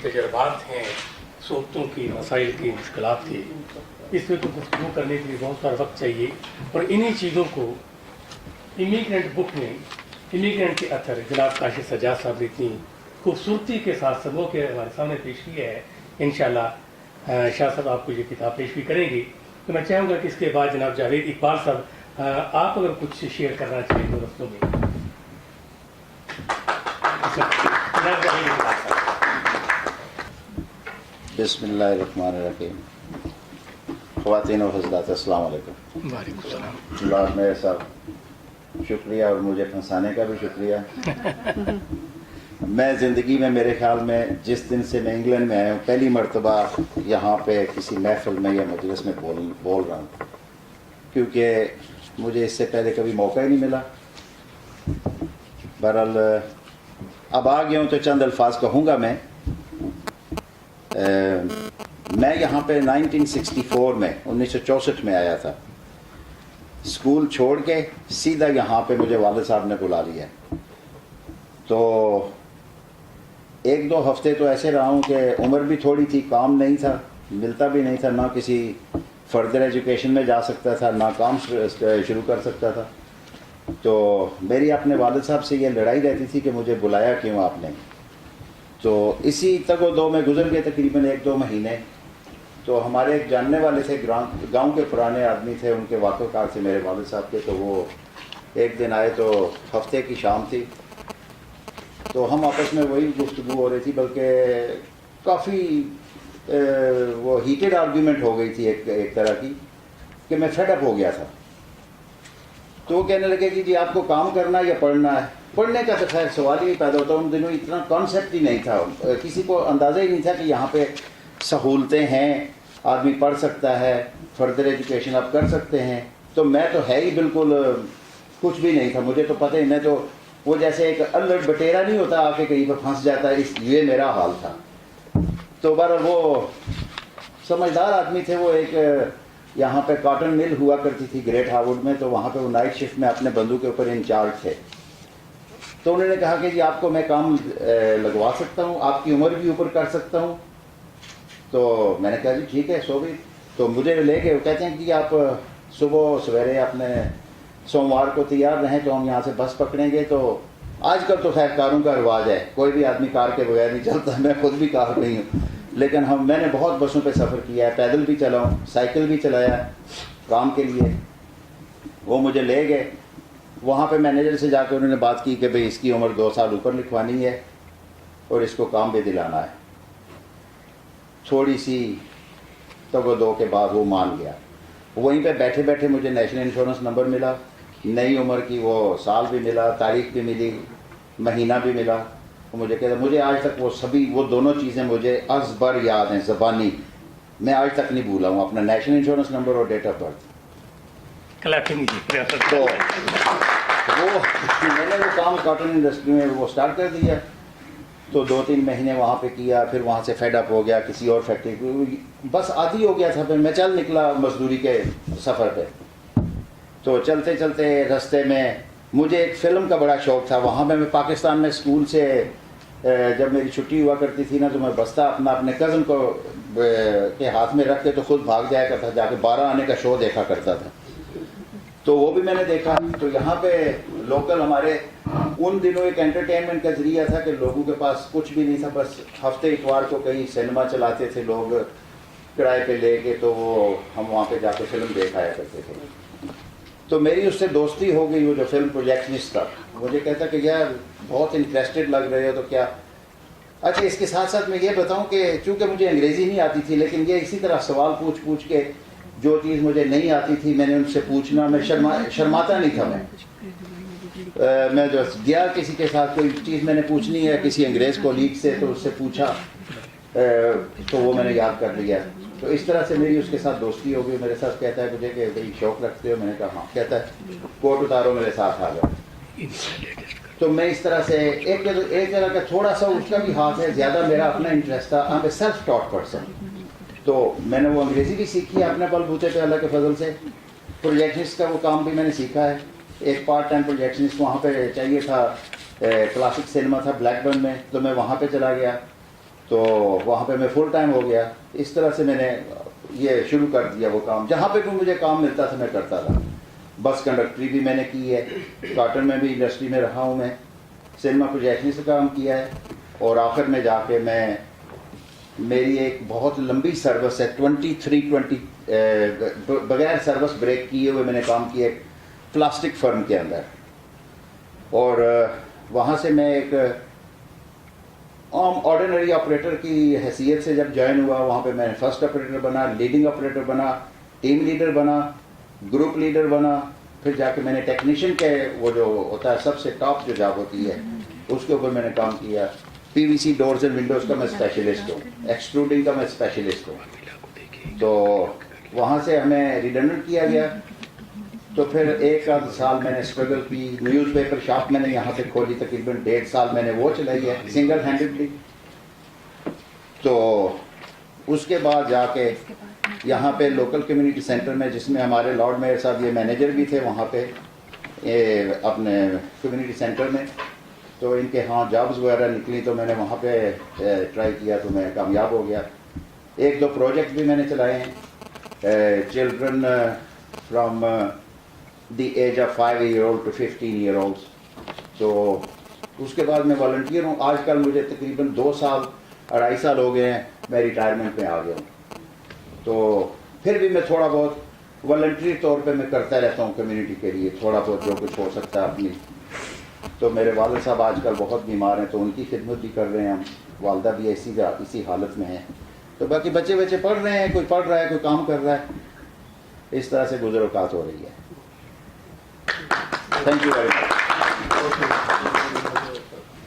तजर्बात हैं, सोबतों की, मसाइल की, मुश्किलात की, इसमें तो गुफ्तगू करने के लिए बहुत सारा वक्त चाहिए। और इन्हीं चीज़ों को इमिग्रेंट बुक में इमिग्रेंट के अथर जनाब काशिफ सज्जाद साहब ने इतनी खूबसूरती के साथ सबों के हमारे सामने पेश किया है। इंशाअल्लाह शाह साहब आपको ये किताब पेश भी करेंगे। तो मैं चाहूँगा कि इसके बाद जनाब जावेद इकबाल साहब आप अगर कुछ शेयर करना चाहें तो रस्तों में। बिस्मिल्लाहिर्रहमानिर्रहीम। ख़वातीन व हज़रात, अस्सलाम वालेकुम। वालेकुम सलाम। लॉर्ड मेयर साहब शुक्रिया, और मुझे फंसाने का भी शुक्रिया। मैं ज़िंदगी में मेरे ख्याल में जिस दिन से मैं इंग्लैंड में आया हूँ पहली मरतबा यहाँ पे किसी महफिल में या मजलिस में बोल रहा हूँ, क्योंकि मुझे इससे पहले कभी मौका ही नहीं मिला। बहरहाल अब आ गया हूँ तो चंद अल्फाज कहूँगा मैं। मैं यहाँ पे 1964 में 1964 में आया था। स्कूल छोड़ के सीधा यहाँ पे मुझे वालिद साहब ने बुला लिया। तो एक दो हफ्ते तो ऐसे रहा हूँ कि उम्र भी थोड़ी थी, काम नहीं था, मिलता भी नहीं था, ना किसी फर्दर एजुकेशन में जा सकता था, ना काम शुरू कर सकता था। तो मेरी अपने वालिद साहब से ये लड़ाई रहती थी कि मुझे बुलाया क्यों आपने। तो इसी तगो-दो में गुजर गए तकरीबन 1-2 महीने। तो हमारे एक जानने वाले थे, गांव के पुराने आदमी थे, उनके वाक़फ़ थे मेरे वालिद साहब के। तो वो एक दिन आए, तो हफ्ते की शाम थी, तो हम आपस में वही गुफ्तगू हो रही थी, बल्कि काफ़ी वो हीटेड आर्ग्यूमेंट हो गई थी एक तरह की, कि मैं फेड अप हो गया था। तो वो कहने लगे कि जी आपको काम करना है या पढ़ना है। पढ़ने का तो खैर सवाल ही पैदा होता। उन दिनों इतना कॉन्सेप्ट ही नहीं था, किसी को अंदाज़ा ही नहीं था कि यहाँ पे सहूलतें हैं, आदमी पढ़ सकता है, फर्दर एजुकेशन आप कर सकते हैं। तो मैं तो है ही बिल्कुल कुछ भी नहीं था, मुझे तो पता ही। मैं तो वो जैसे एक अल्लड़ बटेरा नहीं होता, आके कहीं पर फंस जाता है, ये मेरा हाल था। तो बहरहाल वो समझदार आदमी थे। वो एक यहाँ पे कॉटन मिल हुआ करती थी ग्रेट हार्वर्ड में, तो वहाँ पे वो नाइट शिफ्ट में अपने बंधु के ऊपर इंचार्ज थे। तो उन्होंने कहा कि जी आपको मैं काम लगवा सकता हूँ, आपकी उम्र भी ऊपर कर सकता हूँ। तो मैंने कहा जी ठीक है, सो भी। तो मुझे ले गए। वो कहते हैं कि आप सुबह सवेरे अपने सोमवार को तैयार रहें, तो हम यहाँ से बस पकड़ेंगे। तो आजकल तो खैर कारों का रिवाज है, कोई भी आदमी कार के बगैर नहीं चलता। मैं खुद भी कार नहीं हूँ, लेकिन मैंने बहुत बसों पे सफ़र किया है, पैदल भी चला हूँ, साइकिल भी चलाया काम के लिए। वो मुझे ले गए। वहाँ पे मैनेजर से जाकर उन्होंने बात की कि भाई इसकी उम्र 2 साल ऊपर लिखवानी है और इसको काम भी दिलाना है। थोड़ी सी तगो-दो के बाद वो मान गया। वहीं पे बैठे बैठे मुझे नेशनल इंश्योरेंस नंबर मिला, नई उम्र की वो साल भी मिला, तारीख भी मिली, महीना भी मिला। तो मुझे कहता, मुझे आज तक वो दोनों चीज़ें मुझे अज़बर याद हैं, ज़बानी। मैं आज तक नहीं भूला हूँ, अपना नेशनल इंश्योरेंस नंबर और डेट ऑफ बर्थ। तो वो मैंने वो काम कॉटन इंडस्ट्री में वो स्टार्ट कर दिया। तो 2-3 महीने वहाँ पे किया, फिर वहाँ से फेड अप हो गया, किसी और फैक्ट्री बस आदी हो गया था। फिर मैं चल निकला मजदूरी के सफ़र पे। तो चलते चलते रास्ते में मुझे एक फ़िल्म का बड़ा शौक़ था। वहाँ मैं पाकिस्तान में स्कूल से जब मेरी छुट्टी हुआ करती थी ना, तो मैं बस्ता अपने कज़न को के हाथ में रख के तो खुद भाग जाया करता, जाके 12 आने का शो देखा करता था। तो वो भी मैंने देखा। तो यहाँ पे लोकल हमारे उन दिनों एक एंटरटेनमेंट का ज़रिया था कि लोगों के पास कुछ भी नहीं था, बस हफ्ते इतवार को कहीं सिनेमा चलाते थे लोग किराए पे लेके, तो वो हम वहाँ पे जाके फ़िल्म देख आया करते थे। तो मेरी उससे दोस्ती हो गई। वो जो फिल्म प्रोजेक्शनिस्ट था, मुझे कहता कि यार बहुत इंटरेस्टेड लग रहे हो, तो क्या अच्छा इसके साथ साथ मैं ये बताऊं कि चूँकि मुझे अंग्रेज़ी नहीं आती थी, लेकिन ये इसी तरह सवाल पूछ के जो चीज़ मुझे नहीं आती थी मैंने उनसे पूछना। मैं शर्माता नहीं था। मैं जो गया किसी के साथ कोई चीज़ मैंने पूछनी है किसी अंग्रेज़ कोलीग से, तो उससे पूछा, तो वो मैंने याद कर लिया। तो इस तरह से मेरी उसके साथ दोस्ती हो गई। मेरे साथ कहता है मुझे कि भाई शौक़ रखते हो? मैंने कहा हाँ। कहता है कोट उतारो मेरे साथ आ जाओ। तो मैं इस तरह से एक तरह का थोड़ा सा उसका भी हाथ है, ज़्यादा मेरा अपना इंटरेस्ट था। I am a self taught person. तो मैंने वो अंग्रेज़ी भी सीखी है अपने बलबूते पे अल्लाह के फजल से। प्रोजेक्शनिस्ट का वो काम भी मैंने सीखा है। एक पार्ट टाइम प्रोजेक्शनिस्ट वहाँ पे चाहिए था, क्लासिक सिनेमा था ब्लैकबर्न में, तो मैं वहाँ पे चला गया। تو وہاں پہ میں فل ٹائم ہو گیا. اس طرح سے میں نے یہ شروع کر دیا وہ کام. جہاں پہ بھی مجھے کام ملتا تھا میں کرتا تھا. بس کنڈکٹری بھی میں نے کی ہے, کاٹن میں بھی انڈسٹری میں رہا ہوں میں, سنیما پروجیکشن سے کام کیا ہے, اور آخر میں جا کے میں میری ایک بہت لمبی سروس ہے 23 بغیر سروس بریک کیے ہوئے میں نے کام کیا ایک پلاسٹک فرم کے اندر. اور وہاں سے میں ایک عام آرڈینری آپریٹر کی حیثیت سے جب جوائن ہوا, وہاں پہ میں فرسٹ آپریٹر بنا, لیڈنگ آپریٹر بنا, ٹیم لیڈر بنا, گروپ لیڈر بنا. پھر جا کے میں نے ٹیکنیشین کے وہ جو ہوتا ہے سب سے ٹاپ جو جاب ہوتی ہے اس کے اوپر میں نے کام کیا. پی وی سی ڈورز اینڈ ونڈوز کا میں اسپیشلسٹ ہوں, ایکسٹروڈنگ کا میں اسپیشلسٹ ہوں. تو وہاں سے ہمیں ریڈنڈنٹ کیا گیا. تو پھر ایک آدھ سال میں نے اسٹرگل کی. نیوز پیپر شاپ میں نے یہاں پہ کھولی, تقریباً 1.5 سال میں نے وہ چلائی ہے سنگل ہینڈڈلی. تو اس کے بعد جا کے یہاں پہ لوکل کمیونٹی سینٹر میں, جس میں ہمارے لارڈ میئر صاحب یہ مینیجر بھی تھے وہاں پہ اپنے کمیونٹی سینٹر میں, تو ان کے ہاں جابز وغیرہ نکلی تو میں نے وہاں پہ ٹرائی کیا تو میں کامیاب ہو گیا. 1-2 پروجیکٹ بھی میں نے چلائے ہیں, children from the age of 5 year old to 15 year olds. تو اس کے بعد میں والنٹیئر ہوں. آج کل مجھے تقریباً 2-2.5 سال ہو گئے ہیں, میں ریٹائرمنٹ میں آ گیا ہوں. تو پھر بھی میں تھوڑا بہت والنٹری طور پہ میں کرتا رہتا ہوں کمیونٹی کے لیے, تھوڑا بہت جو کچھ ہو سکتا ہے اپنی. تو میرے والد صاحب آج کل بہت بیمار ہیں, تو ان کی خدمت بھی کر رہے ہیں ہم. والدہ بھی اسی حالت میں ہیں. تو باقی بچے پڑھ رہے ہیں, کوئی پڑھ رہا ہے, کوئی کام کر رہا ہے. اس طرح سے گزر اوقات ہو رہی ہے. Thank you very much.